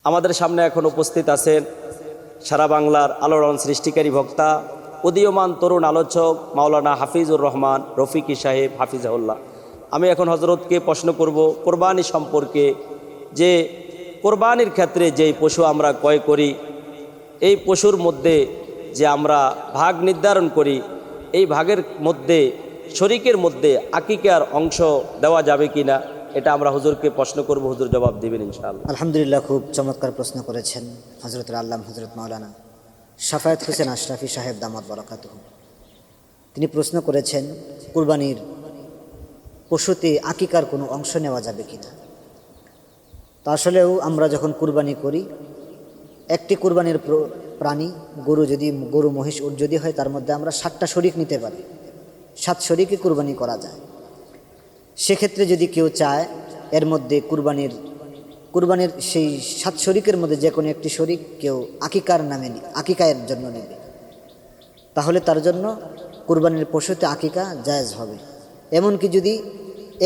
আমাদের সামনে এখন উপস্থিত আছেন সারা বাংলার আলোড়ন সৃষ্টিকারী বক্তা, উদীয়মান তরুণ আলোচক মাওলানা হাফিজুর রহমান রফিকি সাহেব হাফিজাহুল্লাহ। আমি এখন হজরতকে প্রশ্ন করব কোরবানি সম্পর্কে, যে কোরবানির ক্ষেত্রে যেই পশু আমরা ক্রয় করি, এই পশুর মধ্যে যে আমরা ভাগ নির্ধারণ করি, এই ভাগের মধ্যে শরীকের মধ্যে আকিকার অংশ দেওয়া যাবে কি না, এটা আমরা হুজুরকে প্রশ্ন করব, হুজুর জবাব দেবেন ইনশাআল্লাহ। আলহামদুলিল্লাহ, খুব চমৎকার প্রশ্ন করেছেন হজরতুল আল্লাম হজরত মাওলানা শাফায়েত হোসেন আশরাফি সাহেব দামাত বরকাতুহু। তিনি প্রশ্ন করেছেন কুরবানির পশুতে আকিকার কোনো অংশ নেওয়া যাবে কিনা। তা আসলেও আমরা যখন কুরবানি করি, একটি কুরবানির প্রাণী গরু মহিষ উট যদি হয়, তার মধ্যে আমরা 7টা শরীক নিতে পারি, 7 শরীকে কুরবানি করা যায়। সেক্ষেত্রে যদি কেউ চায় এর মধ্যে কুরবানির সেই 7 শরীকের মধ্যে যে কোনো একটি শরীক কেউ আকিকায়ের জন্য নেবে, তাহলে তার জন্য কুরবানির পশুতে আকিকা জায়েজ হবে। এমনকি যদি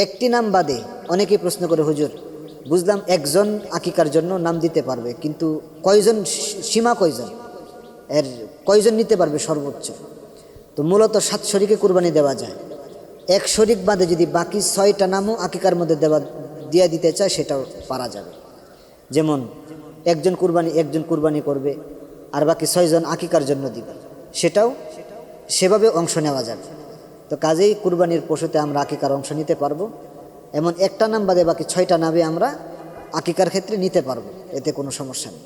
একটি নাম বাদে, অনেকেই প্রশ্ন করে হুজুর বুঝলাম একজন আকিকার জন্য নাম দিতে পারবে, কিন্তু কয়জন, সীমা কয়জন, এর কয়জন নিতে পারবে সর্বোচ্চ? তো মূলত 7 শরীকে কুরবানি দেওয়া যায়। এক শরীক বাদে যদি বাকি 6টা নামও আকিকার মধ্যে দিয়ে দিতে চায়, সেটাও পারা যাবে। যেমন একজন কুরবানি করবে আর বাকি 6 জন আকিকার জন্য দিবে, সেটাও সেভাবে অংশ নেওয়া যাবে। তো কাজেই কুরবানির পশুতে আমরা আকিকার অংশ নিতে পারবো, এমন একটা নাম বাদে বাকি 6টা নামে আমরা আকিকার ক্ষেত্রে নিতে পারবো, এতে কোনো সমস্যা নেই।